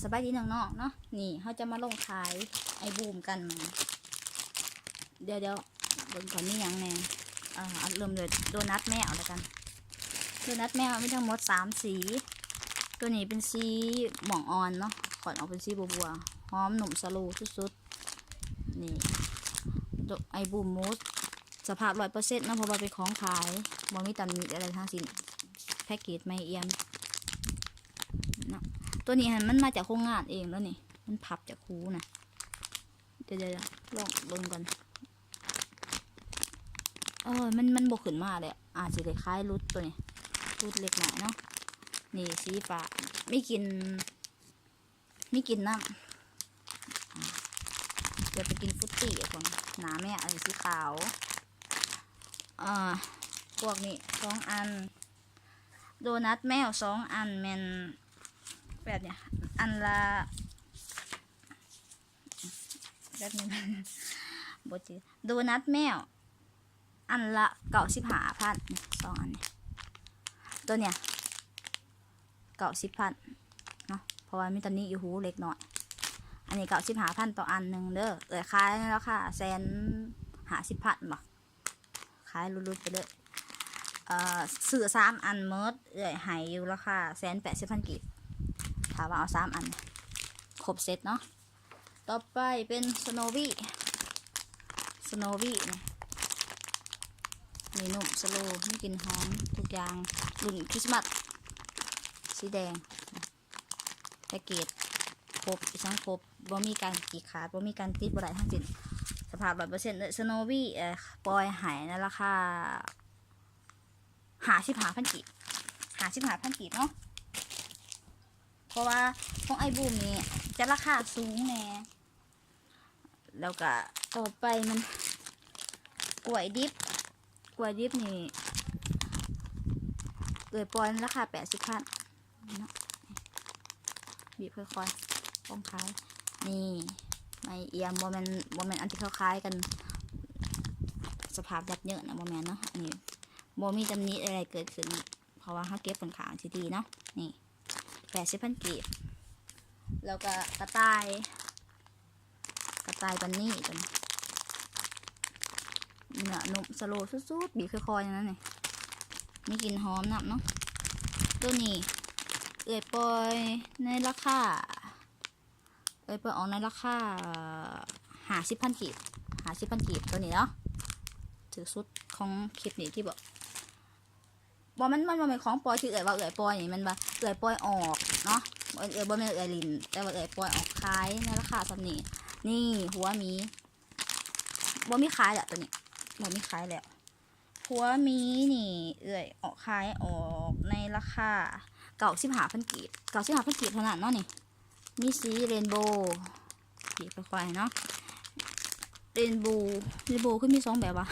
สบายดีน้องๆเนาะนี่เขาจะมาลงขายไอบูมกันมาเดี๋ยวเบิ่งก่อนนี่ยังแน่เริ่มเลยโดนัทแมวแล้วกันโดนัทแมวมีทั้งหมด3สีตัวนี้เป็นสีหม่องอ่อนเนาะก่อนออกเป็นสีบัวหอมหนุ่มสโลสุดๆนี่ไอบูมมูสสภาพ100%นะเพราะว่าเป็นของขายบ่มีตำหนิอะไรทั้งสิ้นแพ็กเกจไม่เอี่ยมตัวนี้มันมาจากโครงงานเองแล้วนี่มันพับจากคูนะเดี๋ยวลองเบิ่งกันมันบกขึ้นมาเลยสิได้คล้ายรุดตัวนี้รุดเล็กหน่อยเนาะนี่สีฟ้าไม่กินน้ำเดี๋ยวไปกินฟุตตี้คนหนาแม่อะไรสีขาวพวกนี้2 อันโดนัทแมว2 อันแมนแบบเนี้ยอันละแบบนี้บจีโดนัทแมวอันละ95,000 2 อันนี้ตัวเนี้ย90,000เนาะเพราะว่ามีตอนนี้อยู่หูเล็กหน่อยอันนี้95,000ต่ออันหนึ่งเด้อขายแล้วค่ะ150,000บ่ขายรุดๆไปเลยซื้อ3 อันเมิดหายอยู่ราคา180,000 กีบถามว่าเอา3 อันครบเซตเนาะต่อไปเป็นสโนวี่นี่นุ่มสโลว์ไม่กินหอมทุกอย่างรุ่นคริสต์มาสสีแดงแพ็กเกจครบทั้งครบบ่มีการขีดขาดบ่มีการติดบ่ได้ทั้งสิ้นสภาพ100%เลยสโนวี่ปล่อยหายในราคา55,000 กีบ55,000 กีบเนาะเพราะว่าของไอบูมนี่จะราคาสูงแน่แล้วก็ต่อไปมันกล้วยดิบนี่ปล่อยราคา80,000เนาะบีบค่อยๆป้องขายนี่ไม่เอียมโมเมนอันที่เขาคล้ายกันสภาพยับเยอะนะโมเมนเนาะอันนี้โมมีตำหนิอะไรเกิดขึ้นเพราะว่าเขาเก็บผลขาวที่ดีเนาะนี่80,000 กีบแล้วก็กระต่ายบันนี่ตัวนี้เนื้อนุ่มสโลสุดๆบีบค่อยๆอย่างนั้นนี่มีกลิ่นหอมนับเนาะตัวนี้ปล่อยในราคาปล่อยออกในราคา50,000 กีบตัวนี้เนาะถือสุดของคลิปนี้ที่บอกมันเป็นของปล่อยที่ว่าปล่อยนี่มันว่าปล่อยออกเนาะบ่แม่นลินแต่ว่าปล่อยออกขายในราคาสำนี้นี่หัวมีบ่มีขายแล้วตัวนี้บ่มีขายแล้วหัวมีนี่ออกขายออกในราคา95,000 กีบ95,000 กีบเท่านั้นเนาะนี่มีสีเรนโบว์สีค่อยๆเนาะเรนโบว์คือมี2 แบบว่ะ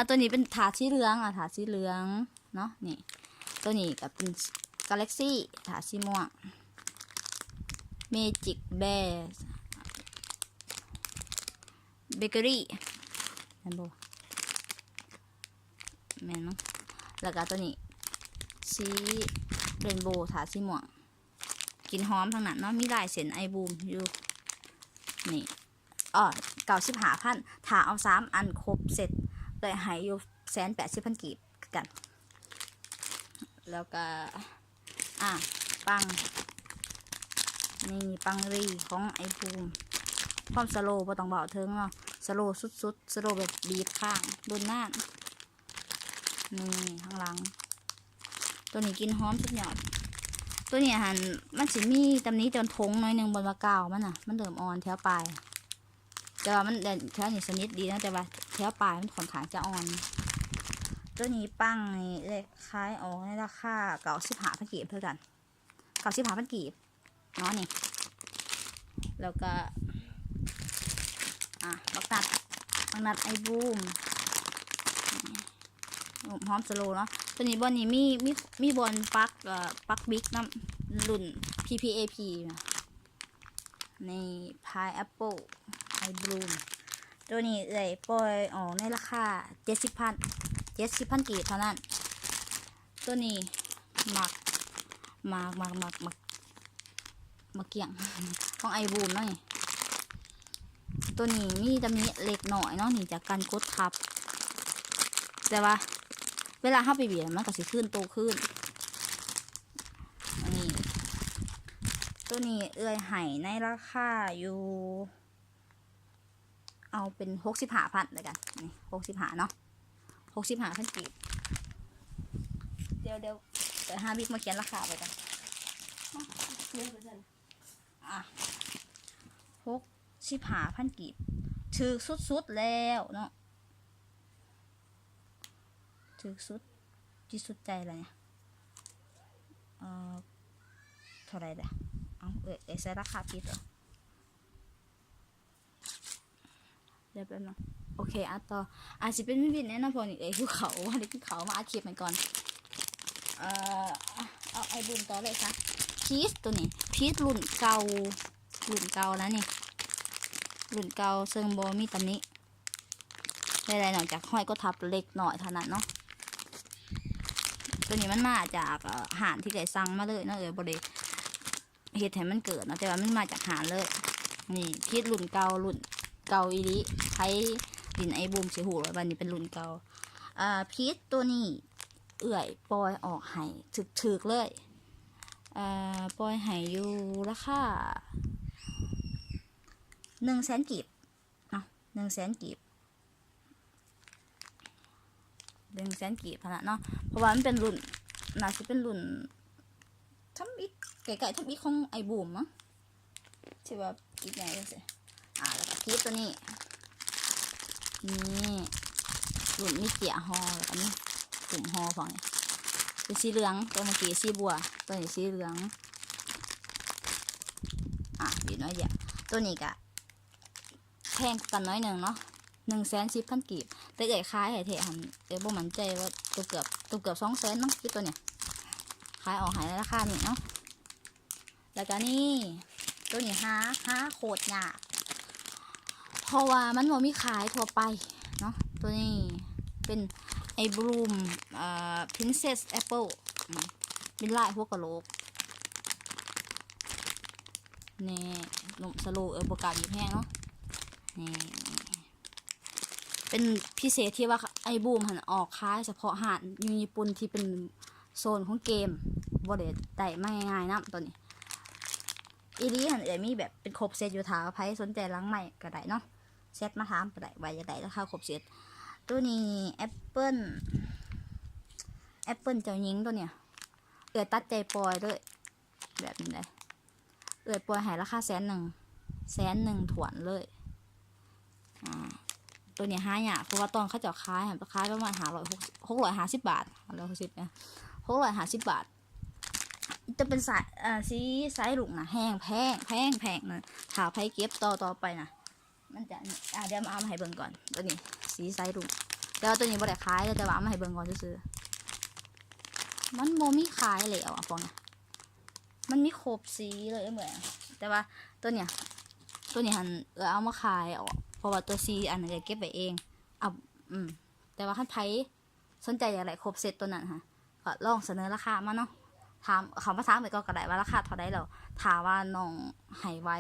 ตัวนี้เป็นถาดสีเหลืองถาดสีเหลืองเนาะนี่ตัวนี้กับเป็นกาแล็กซี่ถาดสีม่วงเมจิกแบร์เบเกอรี่เห็นบ่แม่นมั้งแล้วก็ตัวนี้สีเรนโบว์ถาดสีม่วงกินหอมทั้งนั้นเนาะมีลายเส้นไอบูมอยู่นี่95,000ถ้าเอา3 อันครบเสร็จเลยหายอยู่180,000 กีบกันแล้วก็ปังนี่ปังรีของไอบูมความสโลว์บ่ต้องเบาเทิงเนาะสโลว์สุดๆสโลว์แบบบีบข้างบนหน้านี่ข้างหลังตัวนี้กินหอมสุดยอดตัวนี้มันสิมีตำนี้จนทงน้อยนึงบนมะกาวมันเริ่มอ่อนแถวปลายแต่ว่ามันแถวนี้สนิทดีนะแต่ว่าแถวปลายมันค่อนข้างจะอ่อนตัวนี้ปังนี่เลยขายออกในราคา95,000 กีบเท่ากัน95,000 กีบเนาะนี่แล้วก็บักนัดไอบูมหอมสโลเนาะตัวนี้บอลนี้มีบอลปักบิ๊กน้ำรุ่น PPAP ในพายแอปเปิลไอบูมตัวนี้ปล่อยออกในราคา70,000 กีบเท่านั้นตัวนี้หมัก มาเกี่ยง ของไอบูมเนาะนี่ตัวนี้มีตำหนิเล็กหน่อยเนาะนี่จากการกดทับแต่ว่าเวลาเข้าไปเบียดมันก็สิขึ้นโตขึ้นอันนี้ตัวนี้ไห่ในราคาอยู่เอาเป็น65,000เลยกันนี่65เนาะ65,000กีบเดี๋ยวหาบิ๊กมาเขียนราคาไปกัน65,000กีบถือสุดๆแล้วเนาะถือสุดที่สุดใจเลยเนี่ยเท่าไรเด้อเอาใส่ราคาผิดเหรอเดี๋ยวแป๊บนึงโอเคต่ออาจจะเป็นวินแน่นอนพอนี่คือเขาว่าได้กินเขามาอาชีพมันก่อนเอาไอบุญต่อเลยค่ะพีชตัวนี้พีชรุ่นเก่าแล้วนี่รุ่นเก่าซึ่งโบมีตำนี้ได้หน่อยจากห้อยก็ทับเล็กหน่อยเท่านั้นเนาะตัวนี้มันมาจากหานที่ไก่สั่งมาเลยเนาะบริเหตุให้มันเกิดเนาะแต่ว่ามันมาจากหานเลยนี่พีชรุ่นเก่าอีลิใช้ดินไอบูมเสียหูแล้ววันนี้เป็นรุ่นเก่าพีชตัวนี้ปล่อยออกไห้ถึกเลยปล่อยไห้อยู่ราคา100,000 กีบเนาะ100,000 กีบ100,000 กีบขนาดเนาะเพราะว่ามันเป็นรุ่นน่าจะเป็นรุ่นทำอีกไก่ทำอีกของไอบูมมั้งใช่ว่าอีกไงก็สิแล้วก็พีชตัวนี้นี่รุ่นมีเกี่ยฮอแล้วก็นี่กลุ่มฮอของนี่เป็นสีเหลืองตัวเมื่อกี้สีบัวตัวนี้สีเหลืองบีน้อยเดียวตัวนี้กะแพงกันน้อยหนึ่งเนาะ110,000 กีบแต่คล้ายไห่เทหันบ่มั่นใจว่าตัวเกือบ200,000เนาะคิดตัวเนี่ยขายออกหายในราคานี่เนาะแล้วก็นี่ตัวนี้หาโคตรยากเพราะว่ามันบ่มีขายทั่วไปเนาะตัวนี้เป็นไอบูมPrincess Apple เป็นลายพวกกะโหลกนี่นมสโลโปรกาสอยู่แห้งเนาะนี่เป็นพิเศษที่ว่าไอบูมหันออกขายเฉพาะหาดอยู่ญี่ปุ่นที่เป็นโซนของเกมบ่ได้ไม่ง่ายๆนะตัวนี้อีนี้หันมีแบบเป็นครบเซตอยู่ถาไพ่สนใจล้างใหม่ก็ได้เนาะเซตมาถามก็ได้ไว้จะได้ราคาครบเซตตัวนี้แอปเปิลเจ้าหญิงตัวเนี้ยตัดใจปล่อยด้วยแบบนี้เลยปล่อยหายราคา100,000ถวนเลยตัวนี้5เพราะว่าตอนเขาจะขายประมาณ650 บาท650เนี่ย650 บาทจะเป็นสายสีไซส์หลุกนะแห้งแพงนะถ้าไพ่เก็บต่อไปนะมันจะเดี๋ยวมาเอามาให้เบิ่งก่อนตัวนี้สีไซส์หลุกแต่ว่าตัวนี้บ่ได้ขายแต่ว่าเอามาให้เบิ่งก่อนซื้อมันโมมีขายแล้วพวกนี้มันมีครบสีเลยเหมือนแต่ว่าตัวเนี้ยหันเอามาขายออกเพราะว่าตัวสีอันนั้นเก็บไว้เองแต่ว่าคันไผสนใจอย่างไรครบเซตตัวนั้นค่ะก็ลองเสนอราคามาเนาะถามเขามาถามไปก็ได้ว่าราคาเท่าไรแล้วถามว่าน้องให้ไว้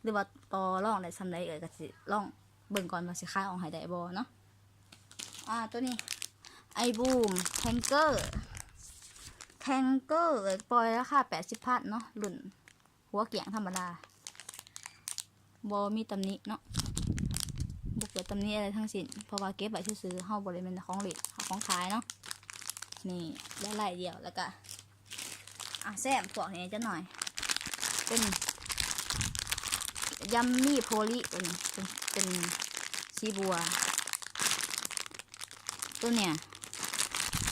หรือว่าต่อรองได้สำไรก็สิลองเบิ่งก่อนว่าสิขายออกให้ได้บ่เนาะตัวนี้ไอบูมแทงเกอร์ปล่อยราคา80,000เนาะรุ่นหัวเกี่ยงธรรมดาบอมีตำหนิเนาะบุกเกิดตำหนิอะไรทั้งสิ้นเพราะว่าเก็บไว้ซื้อเฮาบริเวณของเหล็กของขายเนาะนี่ได้ลายเดียวแล้วก็แซมพวกนี้จะหน่อยเป็นยัมมี่โพลีเป็นซีบัวตัวเนี่ย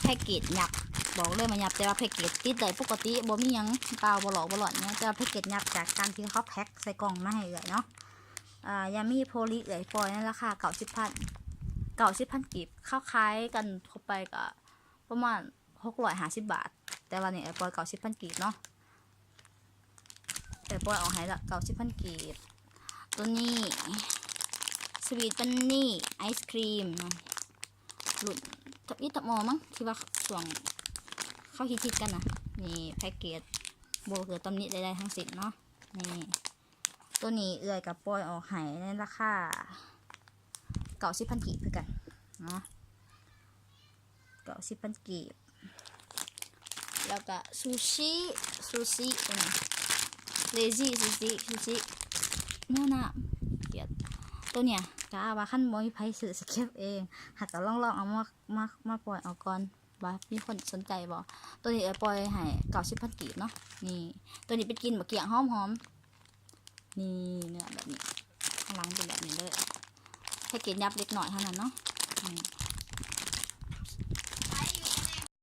แพ็กเกจยับบอกเลยมันยับแต่ว่าแพ็กเกจติดเลยปกติบ่มียังเปล่าบ่หลอกเนี่ยจะแพ็กเกจยับจากการที่เขาแพ็คใส่กล่องมาให้เลยเนาะยามีโพลีปล่อยในราคา90,000 กีบเข้าขายกันทั่วไปก็ประมาณ650 บาทแต่ว่าเนี่ยปล่อย90,000 กีบเนาะแต่ปล่อยออกให้ละ90,000 กีบตัวนี้สวีทบันนี่ไอศครีมหลุดอีตะมอมั้งที่ว่าส่วงเข้าฮิตกันนะนี่แพ็กเกจโบเกิดตำหนิใดๆทั้งสิ้นเนาะ นี่ตัวนี้เอื้อยกับปล่อยออกให้ในราคา90,000 กีบคือกันเนาะ90,000 กีบแล้วก็ซูชิตัวนี้เลซี่ซูชิเนี่ยนะเกลียดตัวเนี่ยกะว่าขั้นบ่มีไผซื้อสเก็บเองหากก็ลองเอามาปล่อยออกก่อนว่ามีคนสนใจบ่ตัวนี้ปล่อยให้90,000 กีบเนาะนี่ตัวนี้เป็นกินบะเกียงหอมนี่เนื้อแบบนี้ข้างหลังเป็นแบบนี้เลยให้กินยับเล็กหน่อยเท่านั้นเนาะ